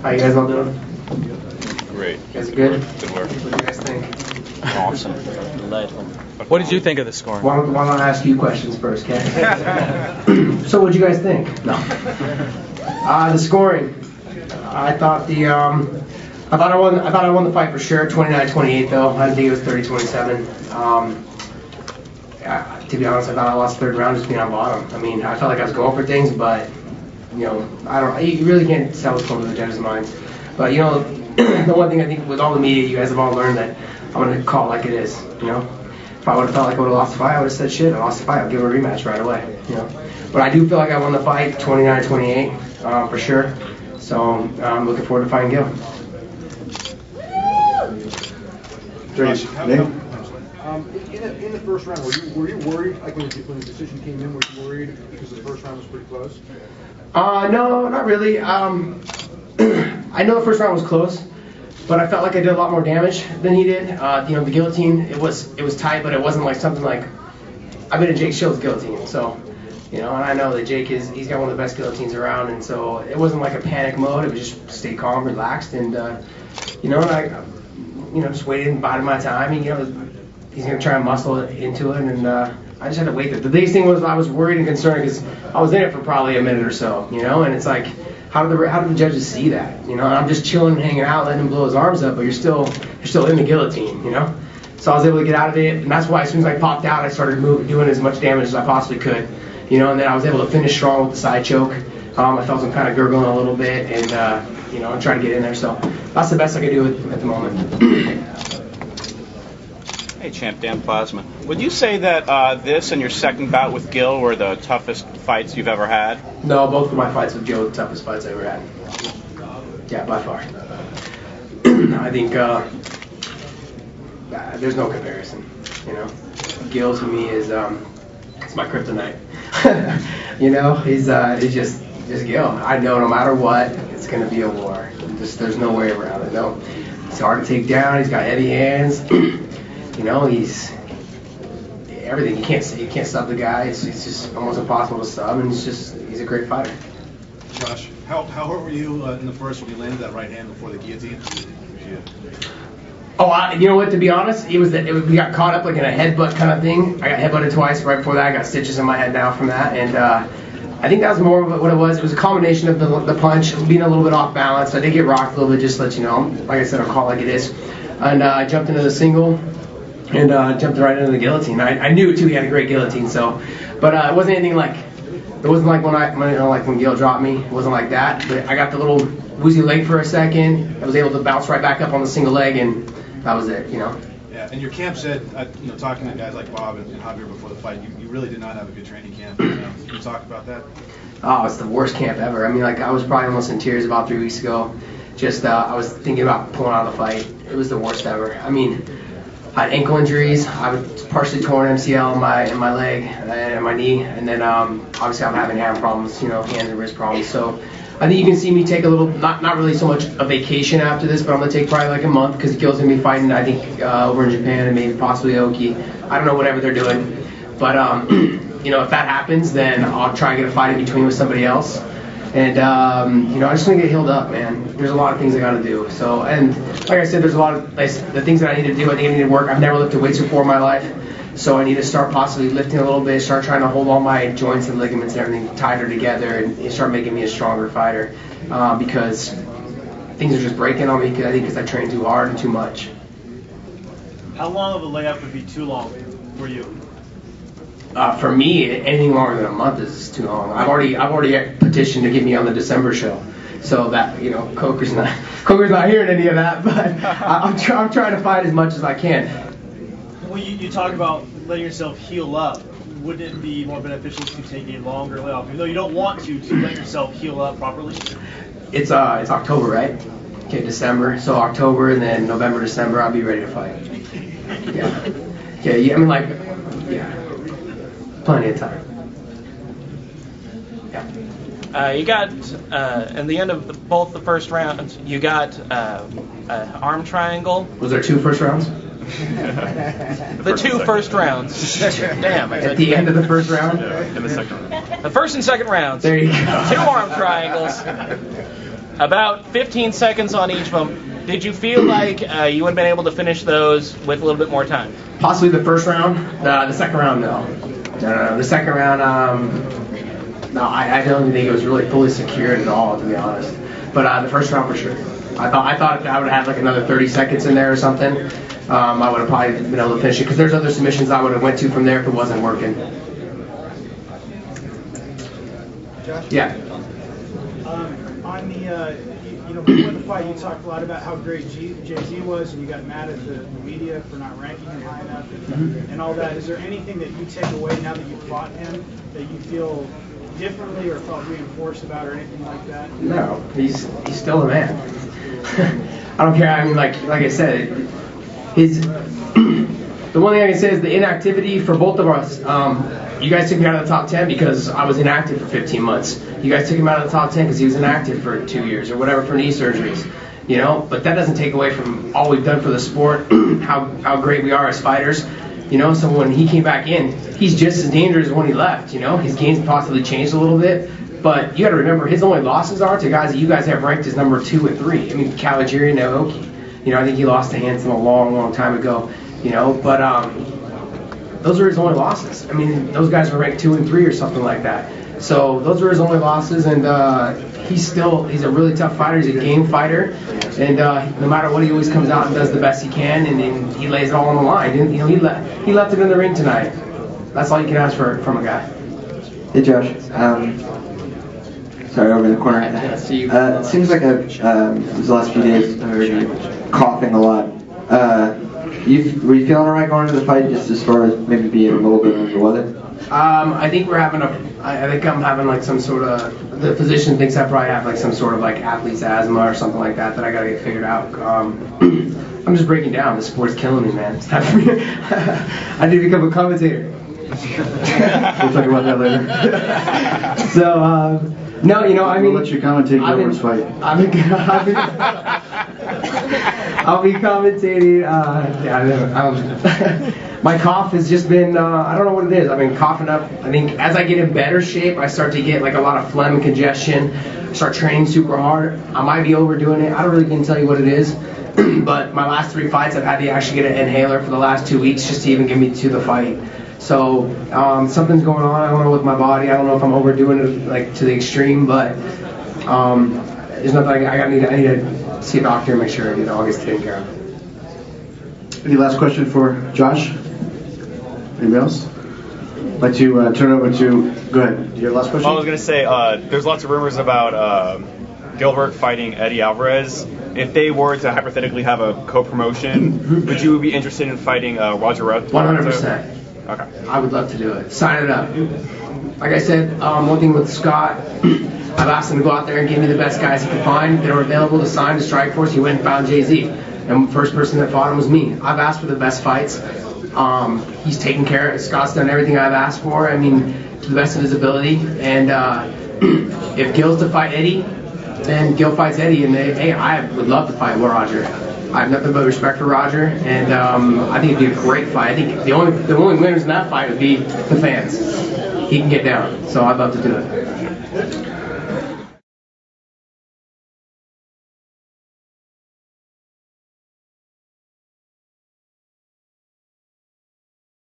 How you guys all doing? Great. You guys are good? Good work. What do you guys think? Awesome. Delightful. What did you think of the scoring? Why don't I ask you questions first, okay? So what did you guys think? No. The scoring. I thought I won the fight for sure. 29-28 though. I didn't think it was 30-27. To be honest, I thought I lost the third round just being on bottom. I mean, I felt like I was going for things, but you know, you really can't tell what's going through the judges' minds. But you know, the one thing I think with all the media, you guys have all learned that I'm going to call it like it is. You know, if I would have felt like I would have lost the fight, I would have said, shit, I lost the fight. I'll give her a rematch right away. You know, but I do feel like I won the fight, 29-28 for sure. So I'm looking forward to fighting Gil. In the first round, were you worried, like when the decision came in, were you worried because the first round was pretty close? No, not really. I know the first round was close, but I felt like I did a lot more damage than he did. You know, the guillotine, it was tight, but it wasn't like something like, I've been in Jake Schild's guillotine, so, you know, and I know that Jake he's got one of the best guillotines around, and so it wasn't like a panic mode. It was just stay calm, relaxed, and, you know, and I just waited and bided my time, and, you know, he's going to try and muscle into it, and I just had to wait. The biggest thing was I was worried and concerned because I was in it for probably a minute or so, you know, and it's like, how do the judges see that? You know, and I'm just chilling and hanging out, letting him blow his arms up, but you're still in the guillotine, you know. So I was able to get out of it, and that's why as soon as I popped out, I started doing as much damage as I possibly could, you know, and then I was able to finish strong with the side choke. I felt some kind of gurgling a little bit, and you know, try to get in there. So that's the best I could do at the moment. Hey, Champ Dan Plasma. Would you say that this and your second bout with Gil were the toughest fights you've ever had? No, both of my fights with Gil were the toughest fights I ever had. Yeah, by far. I think there's no comparison. You know, Gil to me is it's my kryptonite. You know, he's just Gil. I know no matter what, it's gonna be a war. There's no way around it. No, he's hard to take down. He's got heavy hands. You know, he's everything. You can't sub the guy. It's just almost impossible to sub, and he's a great fighter. Josh, how hurt were you in the first when you landed that right hand before the guillotine? Oh, you know what? To be honest, we got caught up like in a headbutt kind of thing. I got headbutted twice right before that. I got stitches in my head now from that, and I think that was more of what it was. It was a combination of the punch being a little bit off balance. I did get rocked a little bit, just to let you know. Like I said, I'll call it like it is, and I jumped into the single. And jumped right into the guillotine. I knew too he had a great guillotine, so, but it wasn't anything like, it wasn't like when Gil dropped me. It wasn't like that. But I got the little woozy leg for a second. I was able to bounce right back up on the single leg, and that was it. You know. Yeah, and your camp said, you know, talking to guys like Bob and Javier before the fight, you really did not have a good training camp. You know, can you talk about that? Oh, it's the worst camp ever. I mean, like I was probably almost in tears about 3 weeks ago. Just I was thinking about pulling out of the fight. It was the worst ever. I mean. I had ankle injuries. I was partially torn MCL in my leg and my knee, and then obviously I'm having hand problems, you know, hand and wrist problems. So I think you can see me take a little, not really so much a vacation after this, but I'm gonna take probably like a month because Gil's gonna be fighting, I think, over in Japan and maybe possibly Oki. I don't know, whatever they're doing, but you know, if that happens, then I'll try and get a fight in between with somebody else. And, you know, I just want to get healed up, man. There's a lot of things I got to do. So, and like I said, there's a lot of the things that I need to do. I think I need to work. I've never lifted weights before in my life. So I need to start possibly lifting a little bit, start trying to hold all my joints and ligaments and everything tighter together and start making me a stronger fighter. Because things are just breaking on me because I train too hard and too much. How long of a layup would be too long for you? For me, anything longer than a month is too long. I've already petitioned to get me on the December show, so that, you know, Coker's not hearing any of that. But I'm trying to fight as much as I can. When you talk about letting yourself heal up, wouldn't it be more beneficial to take a longer layoff, even though you don't want to let yourself heal up properly? It's October, right? Okay, December. So October and then November, December, I'll be ready to fight. Yeah. I mean, like, yeah. Plenty of time. Yeah. You got, in the end of both the first rounds, you got an arm triangle. Was there 2 first rounds? The 2 first rounds. Damn. At the end of the first round? Yeah, in the second round. The first and second rounds. There you go. 2 arm triangles. About 15 seconds on each of them. Did you feel like you would have been able to finish those with a little bit more time? Possibly the first round. The second round, no. No. The second round, no, I don't think it was really fully secured at all, to be honest. But the first round for sure. I thought if I would have had like another 30 seconds in there or something, I would have probably been able to finish it. Because there's other submissions I would have went to from there if it wasn't working. Josh? Yeah. On the, before the fight, you talked a lot about how great Jay-Z was, and you got mad at the media for not ranking him high enough and all that. Is there anything that you take away now that you fought him that you feel differently or felt reinforced about or anything like that? No, he's still a man. I don't care. I mean, like I said, the one thing I can say is the inactivity for both of us. You guys took me out of the top 10 because I was inactive for 15 months. You guys took him out of the top 10 because he was inactive for 2 years or whatever for knee surgeries. But that doesn't take away from all we've done for the sport, how great we are as fighters. So when he came back in, he's just as dangerous as when he left. His game's possibly changed a little bit, but you got to remember his only losses are to guys that you guys have ranked as number 2 and 3. I mean, Cavalcante and Naoki. I think he lost to Hanson a long time ago. But those are his only losses. I mean, those guys were ranked 2 and 3 or something like that. So those are his only losses, and he's a really tough fighter. He's a game fighter, and no matter what, he always comes out and does the best he can, and he lays it all on the line. And, he left it in the ring tonight. That's all you can ask from a guy. Hey Josh, sorry, over in the corner. It seems like these last few days I heard you coughing a lot. Were you feeling alright going into the fight, just as far as maybe being a little bit under the weather? I think I'm having like some sort of, the physician thinks I probably have like some sort of like athlete's asthma or something like that I gotta get figured out. I'm just breaking down. The sport's killing me, man. It's time for me. I need to become a commentator. We'll talk about that later. So, no, I mean, We'll let you commentate Gilbert's fight. I'll be commentating. My cough has just been, I don't know what it is. I've been coughing up. I think as I get in better shape, I start to get like a lot of phlegm and congestion. I start training super hard. I might be overdoing it. I don't really can tell you what it is. But my last 3 fights, I've had to actually get an inhaler for the last 2 weeks just to even get me to the fight. So something's going on. I don't know with my body. I don't know if I'm overdoing it like to the extreme, but there's nothing. I need to see a doctor and make sure all gets taken care of. Any last question for Josh? Anybody else? I'd like to turn it over to. Go ahead. Your last question. I was going to say there's lots of rumors about Gilbert fighting Eddie Alvarez. If they were to hypothetically have a co-promotion, would you be interested in fighting Roger Rudd? 100%. Okay. I would love to do it. Sign it up. Like I said, one thing with Scott, I've asked him to go out there and give me the best guys he could find that are available to sign to Strikeforce. He went and found Jay-Z. And the first person that fought him was me. I've asked for the best fights. He's taken care of it. Scott's done everything I've asked for. I mean, to the best of his ability. And if Gil's to fight Eddie, then Gil fights Eddie. And I would love to fight Roger. I have nothing but respect for Roger, and I think it'd be a great fight. I think the only winners in that fight would be the fans. He can get down, so I'd love to do it.